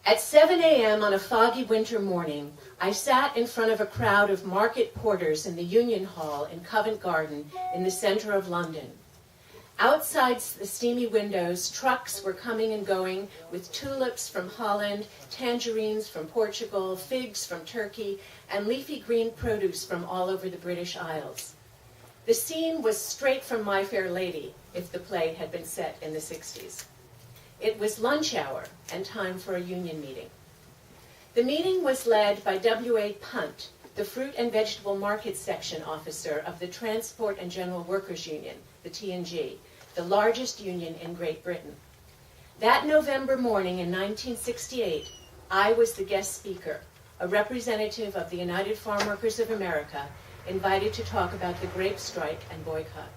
At 7 a.m. on a foggy winter morning, I sat in front of a crowd of market porters in the Union Hall in Covent Garden in the center of London. Outside the steamy windows, trucks were coming and going with tulips from Holland, tangerines from Portugal, figs from Turkey, and leafy green produce from all over the British Isles. The scene was straight from My Fair Lady, if the play had been set in the 60s. It was lunch hour and time for a union meeting. The meeting was led by W.A. Punt, the Fruit and Vegetable Market Section Officer of the Transport and General Workers Union, the T&G, the largest union in Great Britain. That November morning in 1968, I was the guest speaker, a representative of the United Farm Workers of America, invited to talk about the grape strike and boycott.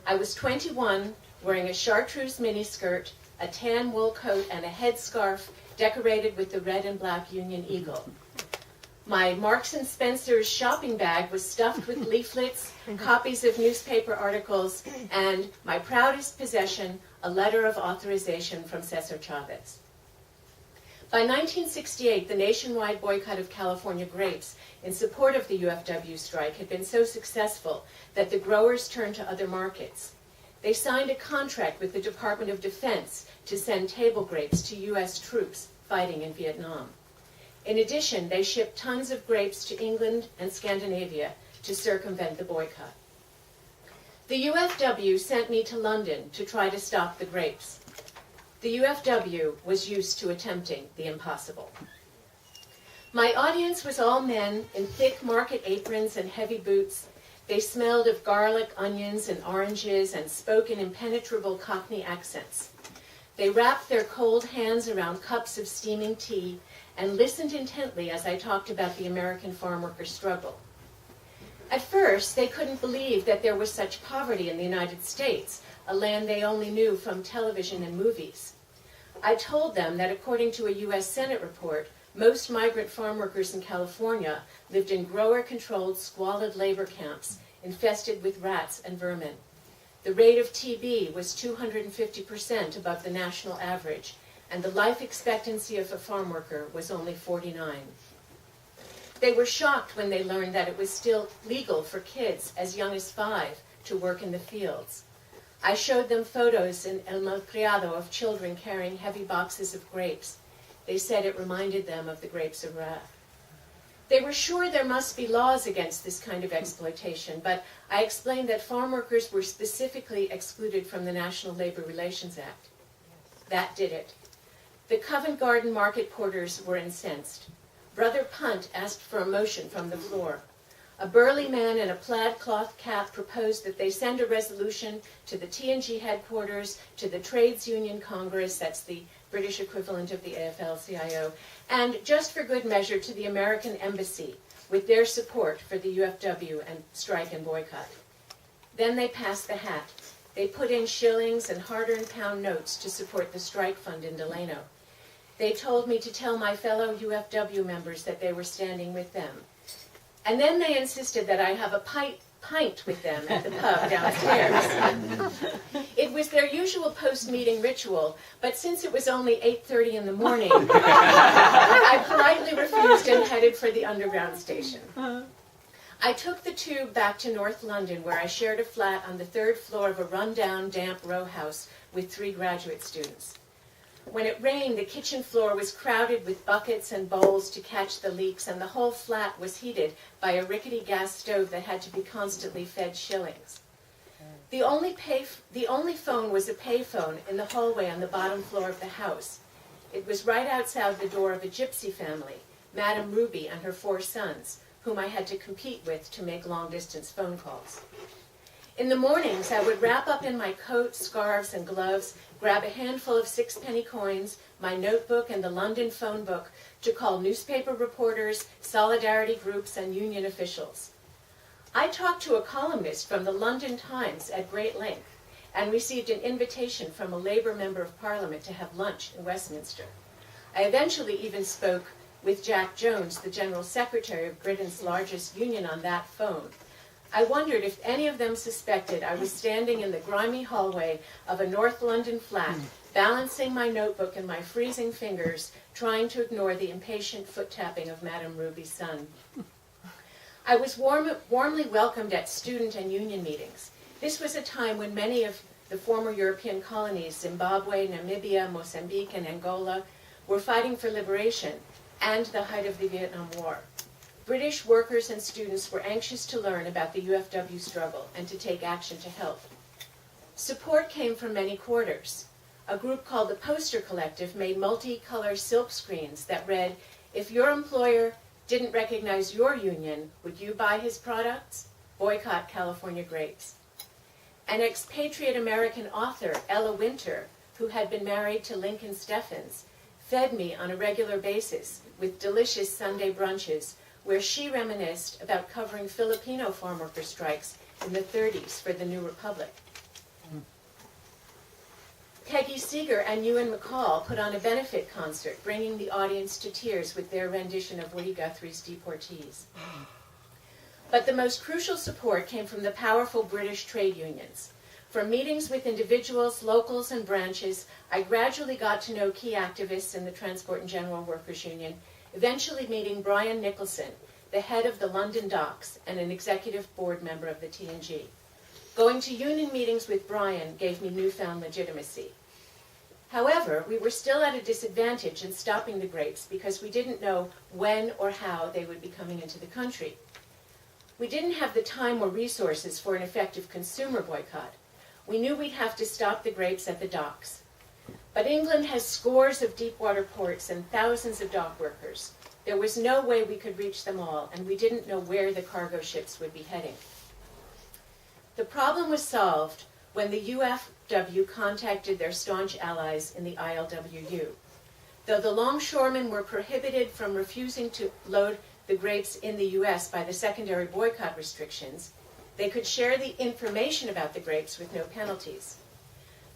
I was 21, wearing a chartreuse miniskirt, a tan wool coat, and a headscarf decorated with the red and black Union Eagle. My Marks & Spencer's shopping bag was stuffed with leaflets, copies of newspaper articles, and my proudest possession, a letter of authorization from Cesar Chavez. By 1968, the nationwide boycott of California grapes in support of the UFW strike had been so successful that the growers turned to other markets. They signed a contract with the Department of Defense to send table grapes to U.S. troops fighting in Vietnam. In addition, they shipped tons of grapes to England and Scandinavia to circumvent the boycott. The UFW sent me to London to try to stop the grapes. The UFW was used to attempting the impossible. My audience was all men in thick market aprons and heavy boots. They smelled of garlic, onions, and oranges and spoke in impenetrable Cockney accents. They wrapped their cold hands around cups of steaming tea and listened intently as I talked about the American farm worker struggle. At first, they couldn't believe that there was such poverty in the United States, a land they only knew from television and movies. I told them that according to a U.S. Senate report, most migrant farm workers in California lived in grower-controlled, squalid labor camps infested with rats and vermin. The rate of TB was 250% above the national average, and the life expectancy of a farm worker was only 49. They were shocked when they learned that it was still legal for kids as young as 5 to work in the fields. I showed them photos in El Malcriado of children carrying heavy boxes of grapes. They said it reminded them of the grapes of wrath. They were sure there must be laws against this kind of exploitation, but I explained that farm workers were specifically excluded from the National Labor Relations Act. That did it. The Covent Garden market porters were incensed. Brother Punt asked for a motion from the floor. A burly man in a plaid cloth cap proposed that they send a resolution to the T&G headquarters, to the Trades Union Congress, that's the British equivalent of the AFL-CIO, and just for good measure to the American Embassy with their support for the UFW and strike and boycott. Then they passed the hat. They put in shillings and hard-earned pound notes to support the strike fund in Delano. They told me to tell my fellow UFW members that they were standing with them. And then they insisted that I have a pint with them at the pub downstairs. It was their usual post-meeting ritual, but since it was only 8:30 in the morning, I politely refused and headed for the underground station. I took the tube back to North London, where I shared a flat on the 3rd floor of a run-down, damp row house with 3 graduate students. When it rained, the kitchen floor was crowded with buckets and bowls to catch the leaks, and the whole flat was heated by a rickety gas stove that had to be constantly fed shillings. The only phone was a payphone in the hallway on the bottom floor of the house. It was right outside the door of a gypsy family, Madame Ruby and her 4 sons, whom I had to compete with to make long-distance phone calls. In the mornings, I would wrap up in my coat, scarves, and gloves, grab a handful of 6-penny coins, my notebook, and the London phone book to call newspaper reporters, solidarity groups, and union officials. I talked to a columnist from the London Times at great length and received an invitation from a Labour Member of Parliament to have lunch in Westminster. I eventually even spoke with Jack Jones, the General Secretary of Britain's largest union, on that phone. I wondered if any of them suspected I was standing in the grimy hallway of a North London flat balancing my notebook in my freezing fingers, trying to ignore the impatient foot-tapping of Madame Ruby's son. I was warmly welcomed at student and union meetings. This was a time when many of the former European colonies, Zimbabwe, Namibia, Mozambique, and Angola, were fighting for liberation and the height of the Vietnam War. British workers and students were anxious to learn about the UFW struggle and to take action to help. Support came from many quarters. A group called the Poster Collective made multicolor silk screens that read, "If your employer didn't recognize your union, would you buy his products? Boycott California grapes." An expatriate American author, Ella Winter, who had been married to Lincoln Steffens, fed me on a regular basis with delicious Sunday brunches where she reminisced about covering Filipino farm worker strikes in the 30s for the New Republic. Peggy Seeger and Ewan McCall put on a benefit concert, bringing the audience to tears with their rendition of Woody Guthrie's Deportees. But the most crucial support came from the powerful British trade unions. From meetings with individuals, locals, and branches, I gradually got to know key activists in the Transport and General Workers Union, eventually meeting Brian Nicholson, the head of the London Docks and an executive board member of the T&G. Going to union meetings with Brian gave me newfound legitimacy. However, we were still at a disadvantage in stopping the grapes because we didn't know when or how they would be coming into the country. We didn't have the time or resources for an effective consumer boycott. We knew we'd have to stop the grapes at the docks. But England has scores of deep-water ports and thousands of dock workers. There was no way we could reach them all, and we didn't know where the cargo ships would be heading. The problem was solved when the UFW contacted their staunch allies in the ILWU. Though the longshoremen were prohibited from refusing to load the grapes in the U.S. by the secondary boycott restrictions, they could share the information about the grapes with no penalties.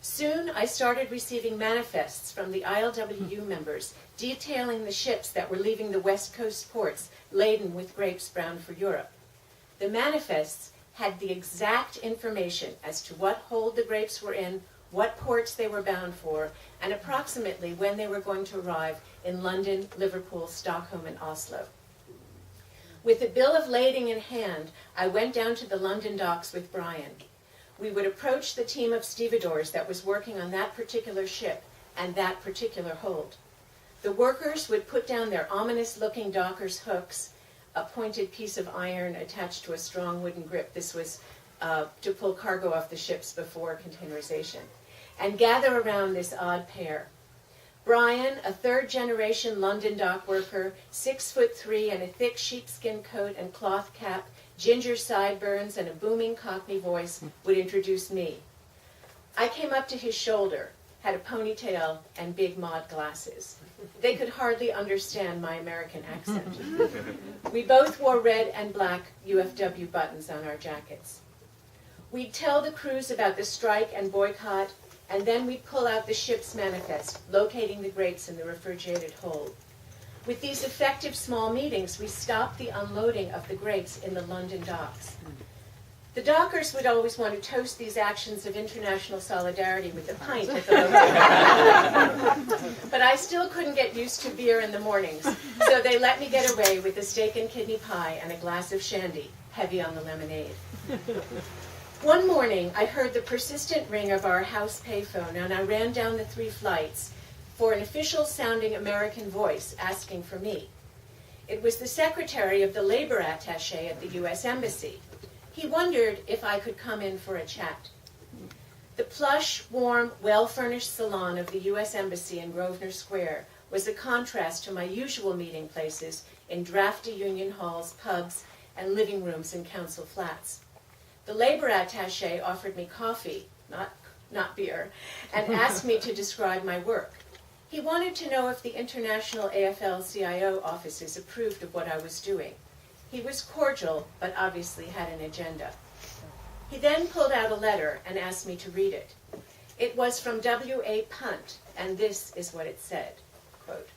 Soon, I started receiving manifests from the ILWU members detailing the ships that were leaving the West Coast ports laden with grapes bound for Europe. The manifests had the exact information as to what hold the grapes were in, what ports they were bound for, and approximately when they were going to arrive in London, Liverpool, Stockholm, and Oslo. With the bill of lading in hand, I went down to the London docks with Brian. We would approach the team of stevedores that was working on that particular ship and that particular hold. The workers would put down their ominous-looking dockers' hooks, a pointed piece of iron attached to a strong wooden grip. This was to pull cargo off the ships before containerization, and gather around this odd pair. Brian, a third-generation London dock worker, 6'3" and a thick sheepskin coat and cloth cap, ginger sideburns, and a booming Cockney voice, would introduce me. I came up to his shoulder, had a ponytail, and big mod glasses. They could hardly understand my American accent. We both wore red and black UFW buttons on our jackets. We'd tell the crews about the strike and boycott, and then we'd pull out the ship's manifest, locating the grapes in the refrigerated hold. With these effective small meetings, we stopped the unloading of the grapes in the London docks. The dockers would always want to toast these actions of international solidarity with a pint at the local. But I still couldn't get used to beer in the mornings, so they let me get away with a steak and kidney pie and a glass of shandy, heavy on the lemonade. One morning, I heard the persistent ring of our house payphone, and I ran down the 3 flights for an official-sounding American voice asking for me. It was the secretary of the labor attaché at the U.S. Embassy. He wondered if I could come in for a chat. The plush, warm, well-furnished salon of the U.S. Embassy in Grosvenor Square was a contrast to my usual meeting places in drafty union halls, pubs, and living rooms in council flats. The labor attaché offered me coffee, not beer, and asked me to describe my work. He wanted to know if the international AFL-CIO offices approved of what I was doing. He was cordial, but obviously had an agenda. He then pulled out a letter and asked me to read it. It was from W.A. Punt, and this is what it said, quote,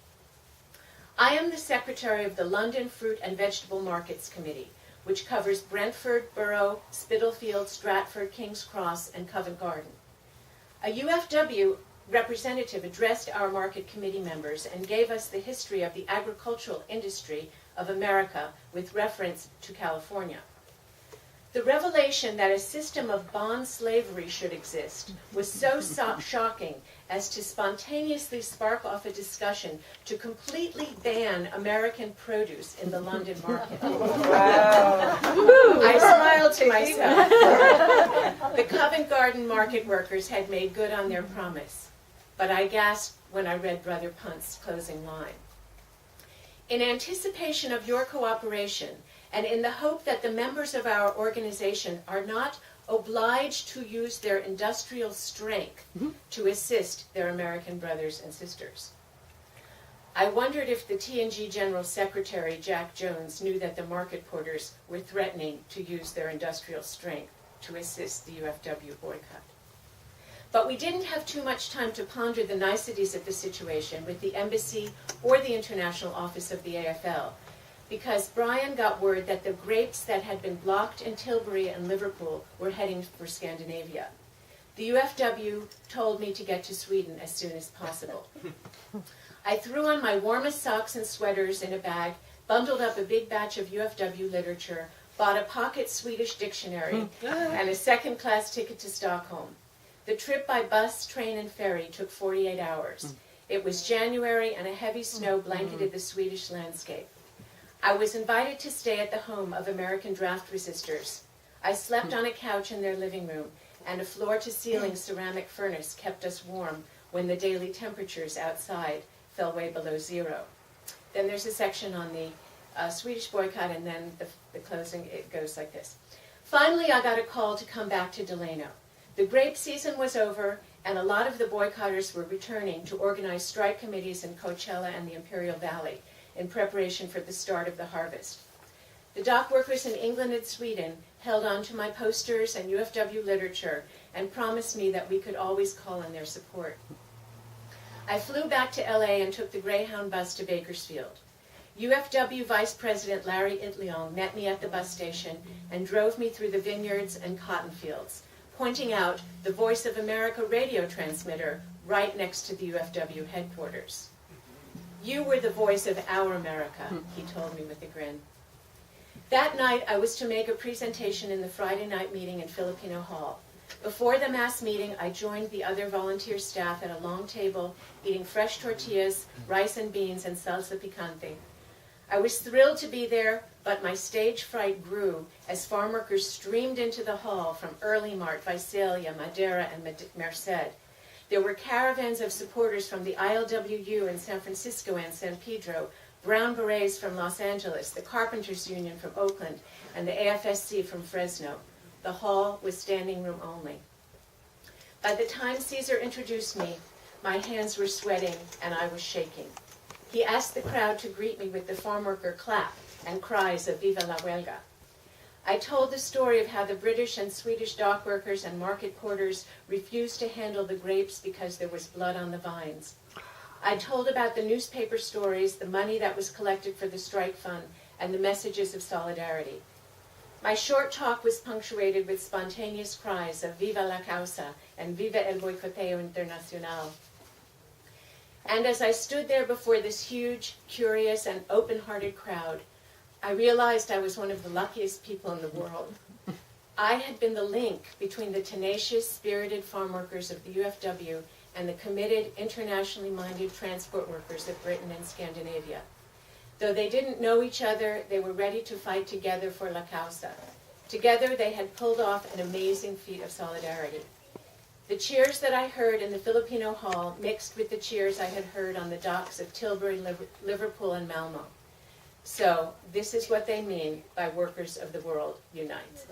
"I am the secretary of the London Fruit and Vegetable Markets Committee, which covers Brentford, Borough, Spitalfield, Stratford, King's Cross, and Covent Garden. A UFW representative addressed our market committee members and gave us the history of the agricultural industry of America with reference to California. The revelation that a system of bond slavery should exist was so shocking as to spontaneously spark off a discussion to completely ban American produce in the London market. Wow. I smiled to myself. The Covent Garden market workers had made good on their promise, but I gasped when I read Brother Punt's closing line. In anticipation of your cooperation, and in the hope that the members of our organization are not obliged to use their industrial strength to assist their American brothers and sisters. I wondered if the T&G General Secretary, Jack Jones, knew that the market porters were threatening to use their industrial strength to assist the UFW boycott. But we didn't have too much time to ponder the niceties of the situation with the embassy or the international office of the AFL, because Brian got word that the grapes that had been blocked in Tilbury and Liverpool were heading for Scandinavia. The UFW told me to get to Sweden as soon as possible. I threw on my warmest socks and sweaters in a bag, bundled up a big batch of UFW literature, bought a pocket Swedish dictionary, and a second-class ticket to Stockholm. The trip by bus, train, and ferry took 48 hours. It was January, and a heavy snow blanketed the Swedish landscape. I was invited to stay at the home of American draft resistors. I slept on a couch in their living room, and a floor-to-ceiling ceramic furnace kept us warm when the daily temperatures outside fell way below zero. Then there's a section on the Swedish boycott, and then the closing, it goes like this. Finally, I got a call to come back to Delano. The grape season was over, and a lot of the boycotters were returning to organize strike committees in Coachella and the Imperial Valley in preparation for the start of the harvest. The dock workers in England and Sweden held on to my posters and UFW literature and promised me that we could always call on their support. I flew back to LA and took the Greyhound bus to Bakersfield. UFW Vice President Larry Itliong met me at the bus station and drove me through the vineyards and cotton fields, pointing out the Voice of America radio transmitter right next to the UFW headquarters. You were the voice of our America, he told me with a grin. That night, I was to make a presentation in the Friday night meeting in Filipino Hall. Before the mass meeting, I joined the other volunteer staff at a long table, eating fresh tortillas, rice and beans, and salsa picante. I was thrilled to be there, but my stage fright grew as farm workers streamed into the hall from Early Mart, Visalia, Madera, and Merced. There were caravans of supporters from the ILWU in San Francisco and San Pedro, Brown Berets from Los Angeles, the Carpenters Union from Oakland, and the AFSC from Fresno. The hall was standing room only. By the time Caesar introduced me, my hands were sweating and I was shaking. He asked the crowd to greet me with the farm worker clap and cries of Viva la Huelga. I told the story of how the British and Swedish dock workers and market porters refused to handle the grapes because there was blood on the vines. I told about the newspaper stories, the money that was collected for the strike fund, and the messages of solidarity. My short talk was punctuated with spontaneous cries of Viva la Causa and Viva el Boicoteo Internacional. And as I stood there before this huge, curious, and open-hearted crowd, I realized I was one of the luckiest people in the world. I had been the link between the tenacious, spirited farm workers of the UFW and the committed, internationally minded transport workers of Britain and Scandinavia. Though they didn't know each other, they were ready to fight together for La Causa. Together, they had pulled off an amazing feat of solidarity. The cheers that I heard in the Filipino Hall mixed with the cheers I had heard on the docks of Tilbury, Liverpool, and Malmo. So, this is what they mean by workers of the world unite.